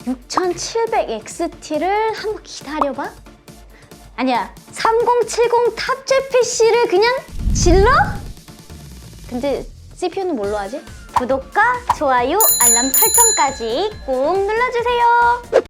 6700XT를 한번 기다려봐? 아니야, 3070 탑재 PC를 그냥 질러? 근데 CPU는 뭘로 하지? 구독과 좋아요, 알람 설정까지 꼭 눌러주세요.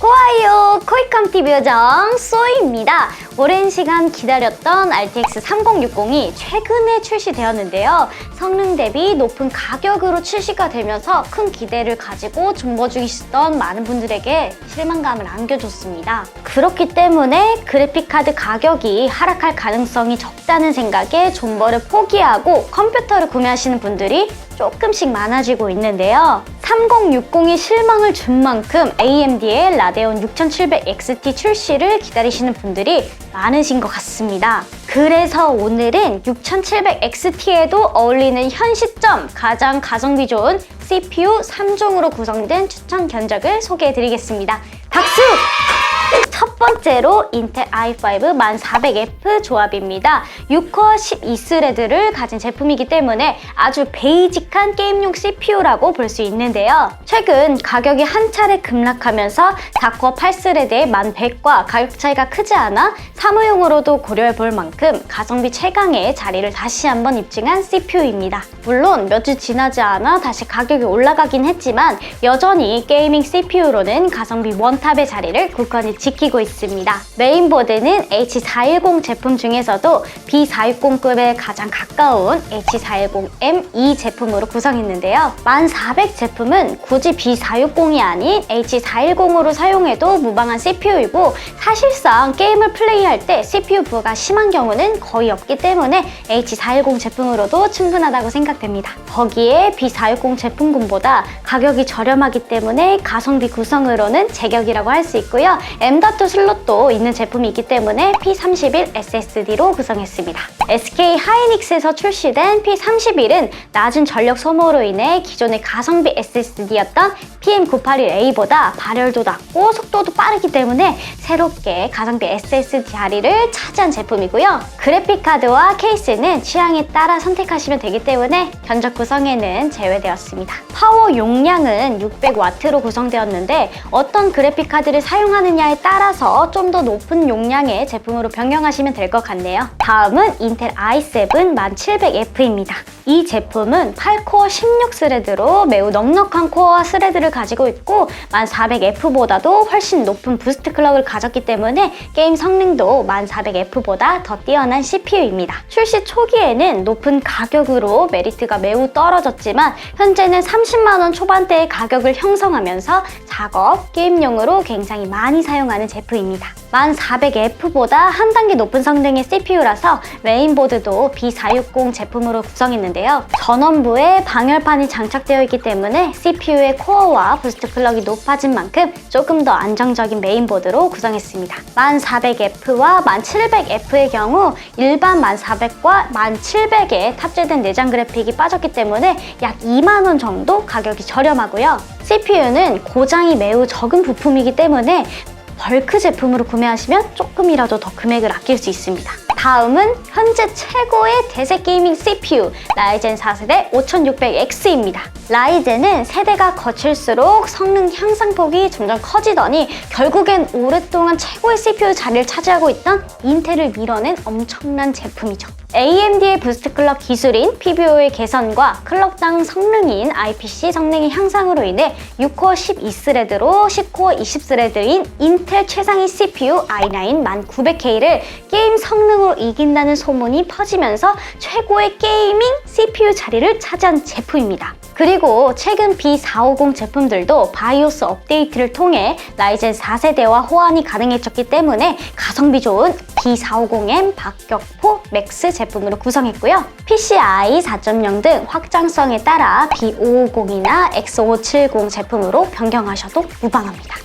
좋아요, 코이컴TV 요정 쏘입니다. 오랜 시간 기다렸던 RTX 3060이 최근에 출시되었는데요. 성능 대비 높은 가격으로 출시가 되면서 큰 기대를 가지고 존버중이시던 많은 분들에게 실망감을 안겨줬습니다. 그렇기 때문에 그래픽카드 가격이 하락할 가능성이 적다는 생각에 존버를 포기하고 컴퓨터를 구매하시는 분들이 조금씩 많아지고 있는데요. 3060이 실망을 준 만큼 AMD의 라데온 6700XT 출시를 기다리시는 분들이 많으신 것 같습니다. 그래서 오늘은 6700XT에도 어울리는 현 시점 가장 가성비 좋은 CPU 3종으로 구성된 추천 견적을 소개해드리겠습니다. 박수! 첫 번째로 인텔 i5 1400F 조합입니다. 6코어 12스레드를 가진 제품이기 때문에 아주 베이직한 게임용 CPU라고 볼 수 있는데요. 최근 가격이 한 차례 급락하면서 4코어 8스레드의 1100과 가격 차이가 크지 않아 사무용으로도 고려해 볼 만큼 가성비 최강의 자리를 다시 한번 입증한 CPU입니다. 물론 몇 주 지나지 않아 다시 가격이 올라가긴 했지만 여전히 게이밍 CPU로는 가성비 원탑의 자리를 굳건히 지키고 있습니다. 메인보드는 H410 제품 중에서도 B460급에 가장 가까운 H410M2 제품으로 구성했는데요. 1400 제품은 굳이 B460이 아닌 H410으로 사용해도 무방한 CPU이고 사실상 게임을 플레이할 때 CPU 부하가 심한 경우는 거의 없기 때문에 H410 제품으로도 충분하다고 생각됩니다. 거기에 B460 제품군보다 가격이 저렴하기 때문에 가성비 구성으로는 제격이라고 할 수 있고요. M.2 슬롯도 있는 제품이기 때문에 P31 SSD로 구성했습니다. SK 하이닉스에서 출시된 P31은 낮은 전력 소모로 인해 기존의 가성비 SSD였던 PM981A보다 발열도 낮고 속도도 빠르기 때문에 새롭게 가성비 SSD 자리를 차지한 제품이고요. 그래픽카드와 케이스는 취향에 따라 선택하시면 되기 때문에 견적 구성에는 제외되었습니다. 파워 용량은 600W로 구성되었는데 어떤 그래픽카드를 사용하느냐에 따라서 좀 더 높은 용량의 제품으로 변경하시면 될 것 같네요. 다음은 인텔 i7 1700F입니다. 이 제품은 8코어 16스레드로 매우 넉넉한 코어와 스레드를 가지고 있고 1400F보다도 훨씬 높은 부스트 클럭을 가졌기 때문에 게임 성능도 1400F보다 더 뛰어난 CPU입니다. 출시 초기에는 높은 가격으로 메리트가 매우 떨어졌지만 현재는 30만원 초반대의 가격을 형성하면서 작업, 게임용으로 굉장히 많이 사용하는 제품입니다. 1400F보다 한 단계 높은 성능의 CPU라서 메인보드도 B460 제품으로 구성했는데요. 전원부에 방열판이 장착되어 있기 때문에 CPU의 코어와 부스트 클럭이 높아진 만큼 조금 더 안정적인 메인보드로 구성했습니다. 1400F와 1700F의 경우 일반 1400과 1700에 탑재된 내장 그래픽이 빠졌기 때문에 약 2만원 정도 가격이 저렴하고요. CPU는 고장이 매우 적은 부품이기 때문에 벌크 제품으로 구매하시면 조금이라도 더 금액을 아낄 수 있습니다. 다음은 현재 최고의 대세 게이밍 CPU 라이젠 4세대 5600X입니다. 라이젠은 세대가 거칠수록 성능 향상폭이 점점 커지더니 결국엔 오랫동안 최고의 CPU 자리를 차지하고 있던 인텔을 밀어낸 엄청난 제품이죠. AMD의 부스트 클럭 기술인 PBO의 개선과 클럭당 성능인 IPC 성능의 향상으로 인해 6코어 12스레드로 10코어 20스레드인 인텔 최상위 CPU i9 1900K를 게임 성능으로 CPU로 이긴다는 소문이 퍼지면서 최고의 게이밍 CPU 자리를 차지한 제품입니다. 그리고 최근 B450 제품들도 바이오스 업데이트를 통해 라이젠 4세대와 호환이 가능해졌기 때문에 가성비 좋은 B450M 박격포 맥스 제품으로 구성했고요. PCI 4.0 등 확장성에 따라 B550이나 X570 제품으로 변경하셔도 무방합니다.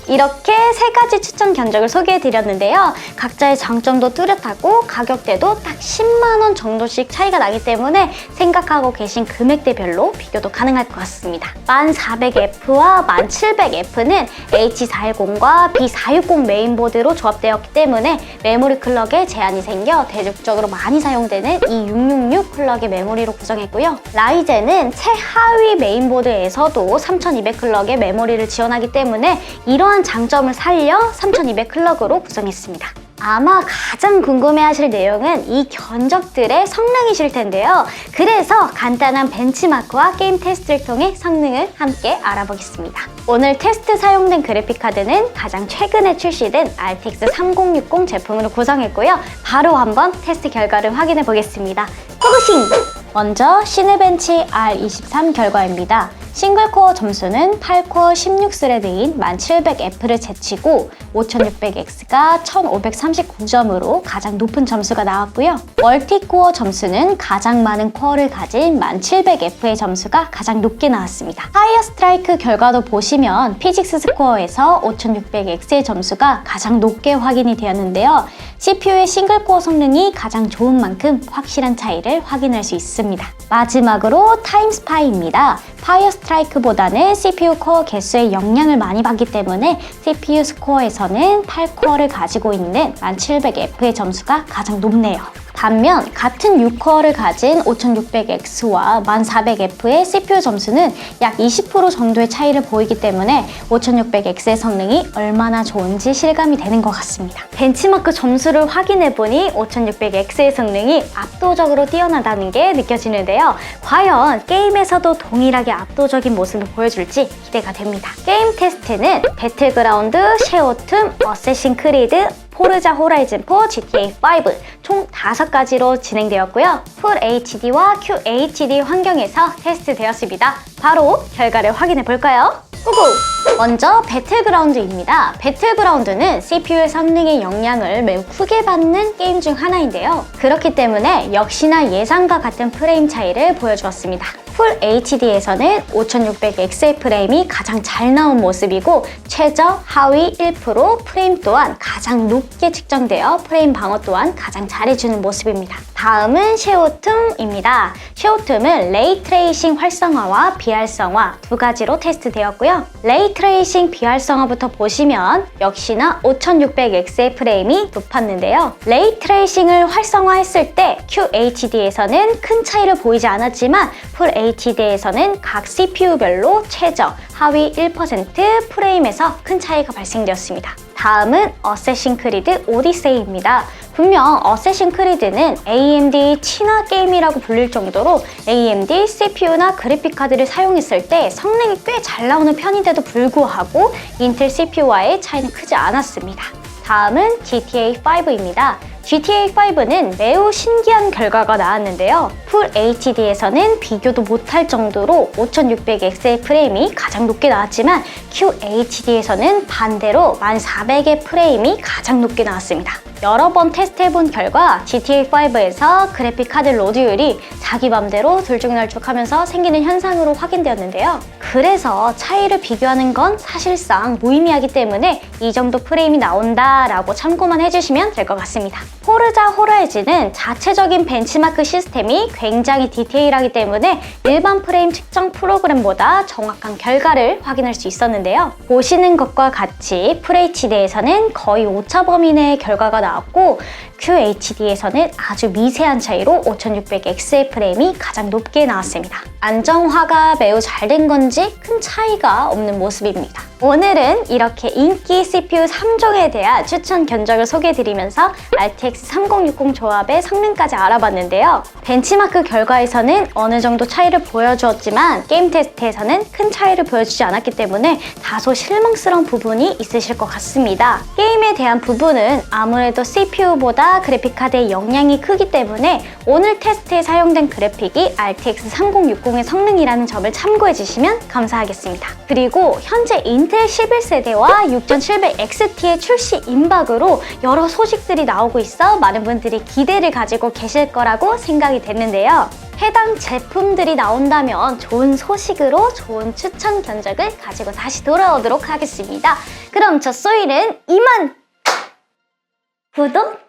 이렇게 세 가지 추천 견적을 소개해드렸는데요. 각자의 장점도 뚜렷하고 가격대도 딱 10만 원 정도씩 차이가 나기 때문에 생각하고 계신 금액대별로 비교도 가능할 것 같습니다. 1400F와 1700F는 H410과 B460 메인보드로 조합되었기 때문에 메모리 클럭에 제한이 생겨 대중적으로 많이 사용되는 이 666 클럭의 메모리로 구성했고요. 라이젠은 최하위 메인보드에서도 3200 클럭의 메모리를 지원하기 때문에 이러한 장점을 살려 3200 클럭으로 구성했습니다. 아마 가장 궁금해하실 내용은 이 견적들의 성능이실 텐데요. 그래서 간단한 벤치마크와 게임 테스트를 통해 성능을 함께 알아보겠습니다. 오늘 테스트 사용된 그래픽카드는 가장 최근에 출시된 RTX 3060 제품으로 구성했고요. 바로 한번 테스트 결과를 확인해 보겠습니다. 고고싱! 먼저 시네벤치 R23 결과입니다. 싱글코어 점수는 8코어 16스레드인 1700F를 제치고 5600X가 1539점으로 가장 높은 점수가 나왔고요. 멀티코어 점수는 가장 많은 코어를 가진 1700F의 점수가 가장 높게 나왔습니다. 파이어 스트라이크 결과도 보시면 피직스 스코어에서 5600X의 점수가 가장 높게 확인이 되었는데요. CPU의 싱글코어 성능이 가장 좋은 만큼 확실한 차이를 확인할 수 있습니다. 마지막으로 타임스파이입니다. 파이어 스트라이크보다는 CPU 코어 개수의 영향을 많이 받기 때문에 CPU 스코어에서는 8코어를 가지고 있는 1700F의 점수가 가장 높네요. 반면 같은 6코어를 가진 5600X와 1400F의 CPU 점수는 약 20% 정도의 차이를 보이기 때문에 5600X의 성능이 얼마나 좋은지 실감이 되는 것 같습니다. 벤치마크 점수를 확인해보니 5600X의 성능이 압도적으로 뛰어나다는 게 느껴지는데요. 과연 게임에서도 동일하게 압도적인 모습을 보여줄지 기대가 됩니다. 게임 테스트는 배틀그라운드, 쉐어툼, 어쌔신 크리드, 포르자 호라이즌 4, GTA5 총 5가지로 진행되었고요. 풀 HD와 QHD 환경에서 테스트되었습니다. 바로 결과를 확인해 볼까요? 고고! 먼저 배틀그라운드입니다. 배틀그라운드는 CPU의 성능의 영향을 매우 크게 받는 게임 중 하나인데요. 그렇기 때문에 역시나 예상과 같은 프레임 차이를 보여주었습니다. 풀 HD에서는 5600X의 프레임이 가장 잘 나온 모습이고 최저 하위 1% 프레임 또한 가장 높게 측정되어 프레임 방어 또한 가장 잘해주는 모습입니다. 다음은 쉐어툼입니다. 쉐어툼은 레이트레이싱 활성화와 비활성화 두 가지로 테스트되었고요. 레이트레이싱 비활성화부터 보시면 역시나 5600X의 프레임이 높았는데요. 레이트레이싱을 활성화했을 때 QHD에서는 큰 차이를 보이지 않았지만 풀 HD에서는 각 CPU별로 최저 하위 1% 프레임에서 큰 차이가 발생되었습니다. 다음은 어쌔신 크리드 오디세이입니다. 분명 어쌔신 크리드는 AMD 친화 게임이라고 불릴 정도로 AMD CPU나 그래픽카드를 사용했을 때 성능이 꽤 잘 나오는 편인데도 불구하고 인텔 CPU와의 차이는 크지 않았습니다. 다음은 GTA5입니다. GTA5는 매우 신기한 결과가 나왔는데요. 풀 HD에서는 비교도 못할 정도로 5600X의 프레임이 가장 높게 나왔지만 QHD에서는 반대로 1400의 프레임이 가장 높게 나왔습니다. 여러 번 테스트해본 결과 GTA5에서 그래픽카드 로드율이 자기 맘대로 들쭉날쭉하면서 생기는 현상으로 확인되었는데요. 그래서 차이를 비교하는 건 사실상 무의미하기 때문에 이 정도 프레임이 나온다라고 참고만 해주시면 될 것 같습니다. 포르자 호라이즌은 자체적인 벤치마크 시스템이 굉장히 디테일하기 때문에 일반 프레임 측정 프로그램보다 정확한 결과를 확인할 수 있었는데요. 보시는 것과 같이 FHD에서는 거의 오차 범위 내의 결과가 나왔고 QHD에서는 아주 미세한 차이로 5600X의 프레임이 가장 높게 나왔습니다. 안정화가 매우 잘 된 건지 큰 차이가 없는 모습입니다. 오늘은 이렇게 인기 CPU 3종에 대한 추천 견적을 소개해드리면서 RTX 3060 조합의 성능까지 알아봤는데요. 벤치마크 결과에서는 어느 정도 차이를 보여주었지만 게임 테스트에서는 큰 차이를 보여주지 않았기 때문에 다소 실망스러운 부분이 있으실 것 같습니다. 게임에 대한 부분은 아무래도 CPU보다 NVIDIA 그래픽카드의 용량이 크기 때문에 오늘 테스트에 사용된 그래픽이 RTX 3060의 성능이라는 점을 참고해 주시면 감사하겠습니다. 그리고 현재 인텔 11세대와 6700XT의 출시 임박으로 여러 소식들이 나오고 있어 많은 분들이 기대를 가지고 계실 거라고 생각이 됐는데요. 해당 제품들이 나온다면 좋은 소식으로 좋은 추천 견적을 가지고 다시 돌아오도록 하겠습니다. 그럼 저 쏘이는 이만!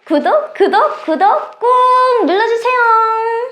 구독 꼭 눌러주세요.